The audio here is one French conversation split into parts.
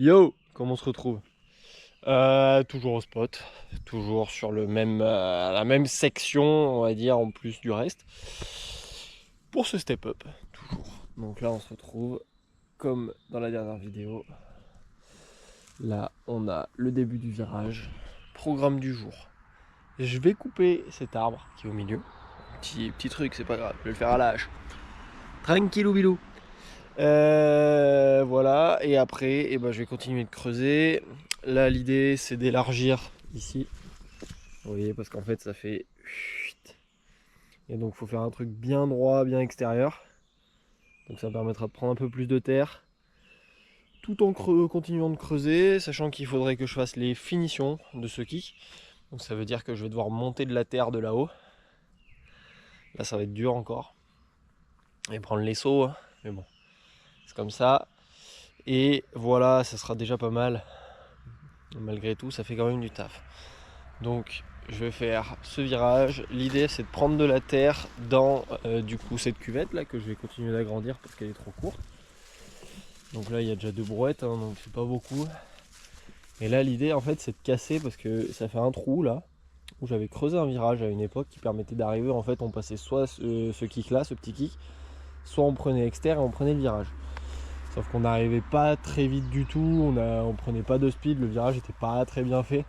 Yo, comment on se retrouve? Toujours au spot, toujours sur la même section, on va dire, en plus du reste, pour ce step-up, toujours. Donc là, on se retrouve comme dans la dernière vidéo. Là, on a le début du virage, programme du jour. Je vais couper cet arbre qui est au milieu. Petit truc, c'est pas grave, je vais le faire à la hache. Tranquillou bilou. Voilà, et après, je vais continuer de creuser. Là, l'idée, c'est d'élargir ici. Vous voyez, parce qu'en fait, ça fait... Et donc, il faut faire un truc bien droit, bien extérieur. Donc, ça permettra de prendre un peu plus de terre. Tout en continuant de creuser, sachant qu'il faudrait que je fasse les finitions de ce kick. Donc, ça veut dire que je vais devoir monter de la terre de là-haut. Là, ça va être dur encore. Et prendre les sauts, hein. Mais bon, c'est comme ça. Et voilà, ça sera déjà pas mal. Malgré tout, ça fait quand même du taf. Donc, je vais faire ce virage. L'idée, c'est de prendre de la terre dans du coup cette cuvette là que je vais continuer d'agrandir parce qu'elle est trop courte. Donc là, il y a déjà 2 brouettes, hein, donc c'est pas beaucoup. Et là, l'idée, en fait, c'est de casser parce que ça fait un trou là où j'avais creusé un virage à une époque qui permettait d'arriver. En fait, on passait soit ce kick là, ce petit kick, soit on prenait externe et on prenait le virage. Sauf qu'on n'arrivait pas très vite du tout, on prenait pas de speed, le virage était pas très bien fait.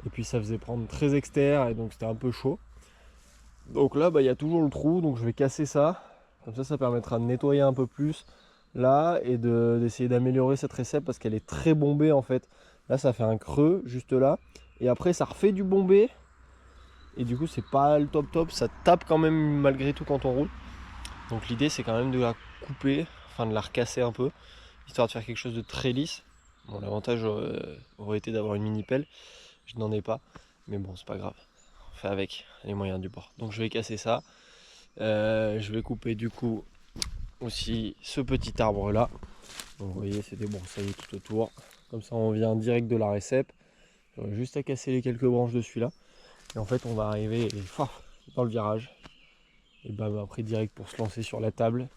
Et puis ça faisait prendre très externe et donc c'était un peu chaud. Donc là, il y a toujours le trou, donc je vais casser ça. Comme ça permettra de nettoyer un peu plus là et d'essayer d'améliorer cette récepte parce qu'elle est très bombée en fait. Là, ça fait un creux juste là. Et après, ça refait du bombé. Et du coup, c'est pas le top. Ça tape quand même malgré tout quand on roule. Donc l'idée, c'est quand même de la couper, enfin de la recasser un peu, histoire de faire quelque chose de très lisse. Bon, l'avantage aurait été d'avoir une mini pelle. Je n'en ai pas. Mais bon, c'est pas grave. On fait avec les moyens du bord. Donc je vais casser ça. Je vais couper du coup aussi ce petit arbre là. Donc vous voyez, c'est des broussailles tout autour. Comme ça, on vient direct de la récep. J'aurai juste à casser les quelques branches de celui-là. Et en fait, on va arriver dans le virage. Et après, direct pour se lancer sur la table.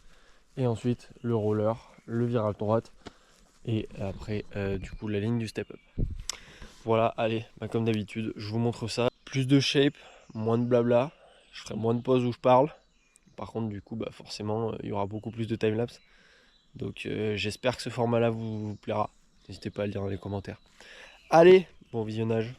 Et ensuite, le roller, le virage droite. Et après, du coup, la ligne du step-up. Voilà, allez, comme d'habitude, je vous montre ça. Plus de shape, moins de blabla. Je ferai moins de pauses où je parle. Par contre, du coup, forcément, il y aura beaucoup plus de timelapse. Donc, j'espère que ce format-là vous plaira. N'hésitez pas à le dire dans les commentaires. Allez, bon visionnage.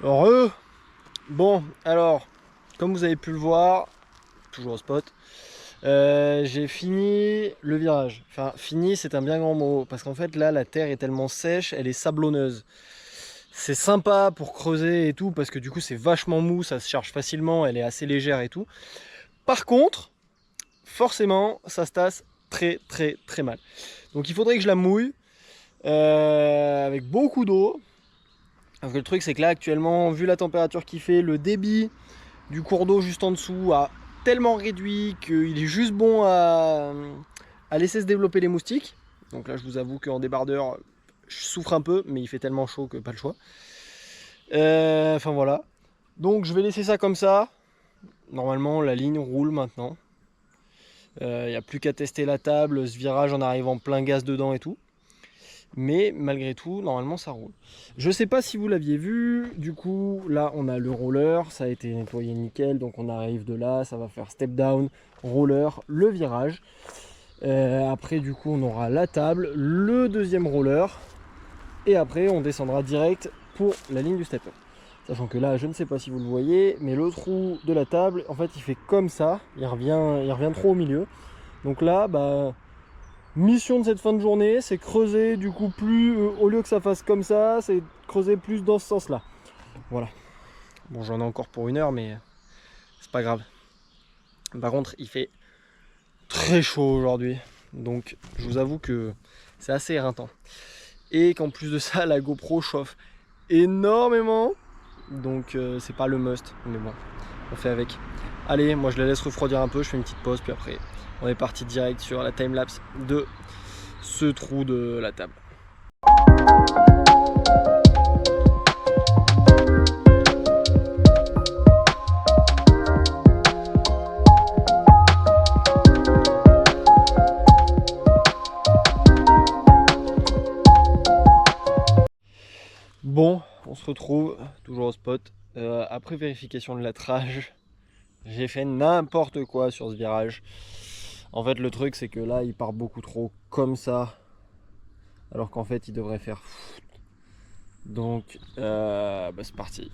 Heureux. Bon, alors, comme vous avez pu le voir, toujours au spot, j'ai fini le virage. Enfin, fini, c'est un bien grand mot, parce qu'en fait, là, la terre est tellement sèche, elle est sablonneuse. C'est sympa pour creuser et tout, parce que du coup, c'est vachement mou, ça se charge facilement, elle est assez légère et tout. Par contre, forcément ça se tasse très mal. Donc il faudrait que je la mouille avec beaucoup d'eau. Parce que le truc c'est que là actuellement, vu la température qu'il fait, le débit du cours d'eau juste en dessous a tellement réduit qu'il est juste bon à laisser se développer les moustiques. Donc là je vous avoue qu'en débardeur je souffre un peu, mais il fait tellement chaud que pas le choix. Enfin voilà. Donc je vais laisser ça comme ça. Normalement la ligne roule maintenant. Il n'y a plus qu'à tester la table, ce virage en arrivant plein gaz dedans et tout. Mais malgré tout, normalement ça roule. Je sais pas si vous l'aviez vu, du coup là on a le roller, ça a été nettoyé nickel, donc on arrive de là, ça va faire step down, roller, le virage. Après du coup on aura la table, le deuxième roller, et après on descendra direct pour la ligne du step-up. Sachant que là je ne sais pas si vous le voyez, mais le trou de la table en fait il fait comme ça, il revient trop au milieu. Donc là bah mission de cette fin de journée, c'est creuser du coup plus, au lieu que ça fasse comme ça, c'est creuser plus dans ce sens là. Voilà. Bon j'en ai encore pour 1 heure mais c'est pas grave. Par contre il fait très chaud aujourd'hui. Donc je vous avoue que c'est assez éreintant. Et qu'en plus de ça la GoPro chauffe énormément. Donc c'est pas le must. Mais bon, on fait avec. Allez, moi je la laisse refroidir un peu, je fais une petite pause puis après on est parti direct sur la timelapse de ce trou de la table. Bon, on se retrouve toujours au spot. Après vérification de l'attrage, j'ai fait n'importe quoi sur ce virage. En fait, le truc, c'est que là, il part beaucoup trop comme ça. Alors qu'en fait, il devrait faire... Donc, bah, c'est parti.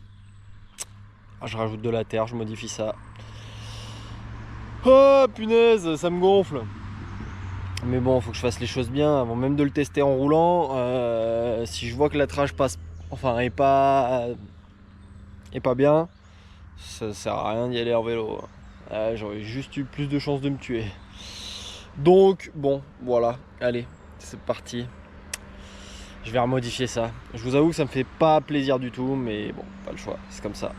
Je rajoute de la terre, je modifie ça. Oh, punaise, ça me gonfle. Mais bon, il faut que je fasse les choses bien avant même de le tester en roulant. Si je vois que l'attrage passe... Enfin, est pas bien, ça sert à rien d'y aller en vélo. J'aurais juste eu plus de chances de me tuer. Donc bon, voilà, allez, c'est parti. Je vais remodifier ça. Je vous avoue que ça me fait pas plaisir du tout, mais bon, pas le choix, c'est comme ça.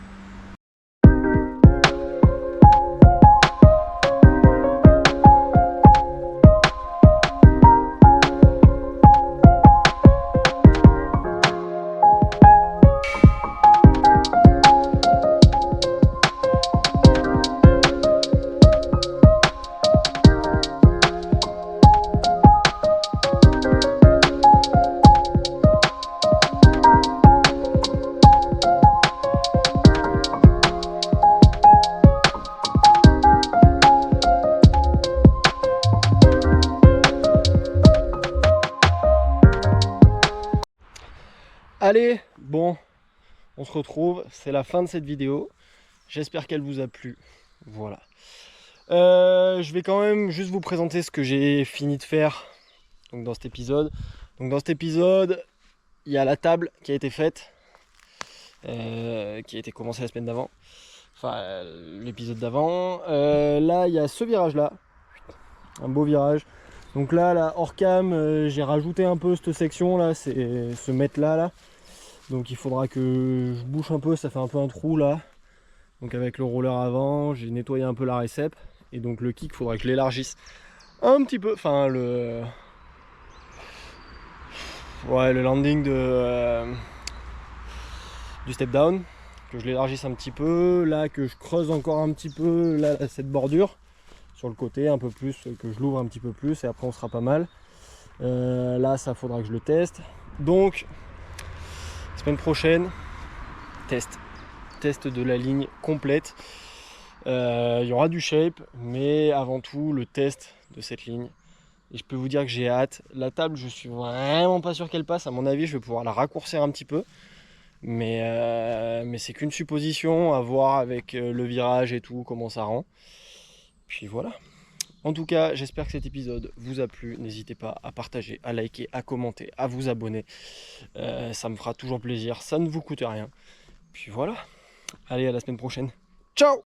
Allez, bon, on se retrouve, c'est la fin de cette vidéo. J'espère qu'elle vous a plu. Voilà. Je vais quand même juste vous présenter ce que j'ai fini de faire donc, dans cet épisode. Donc dans cet épisode, il y a la table qui a été faite, qui a été commencée la semaine d'avant. Enfin, l'épisode d'avant. Là, il y a ce virage-là. Un beau virage. Donc là hors cam, j'ai rajouté un peu cette section-là, c'est ce mètre-là, là. Donc il faudra que je bouche un peu, ça fait un peu un trou là. Donc avec le roller avant, j'ai nettoyé un peu la récep. Et donc le kick, il faudra que je l'élargisse un petit peu. Enfin le landing du step down. Que je l'élargisse un petit peu. Là que je creuse encore un petit peu là, cette bordure. Sur le côté un peu plus, que je l'ouvre un petit peu plus. Et après on sera pas mal. Là ça faudra que je le teste. Donc semaine prochaine, test de la ligne complète. Il y aura du shape, mais avant tout le test de cette ligne. Et je peux vous dire que j'ai hâte. La table, je suis vraiment pas sûr qu'elle passe. À mon avis, je vais pouvoir la raccourcir un petit peu. Mais c'est qu'une supposition, à voir avec le virage et tout, comment ça rend. Puis voilà. En tout cas, j'espère que cet épisode vous a plu. N'hésitez pas à partager, à liker, à commenter, à vous abonner. Ça me fera toujours plaisir. Ça ne vous coûte rien. Puis voilà. Allez, à la semaine prochaine. Ciao!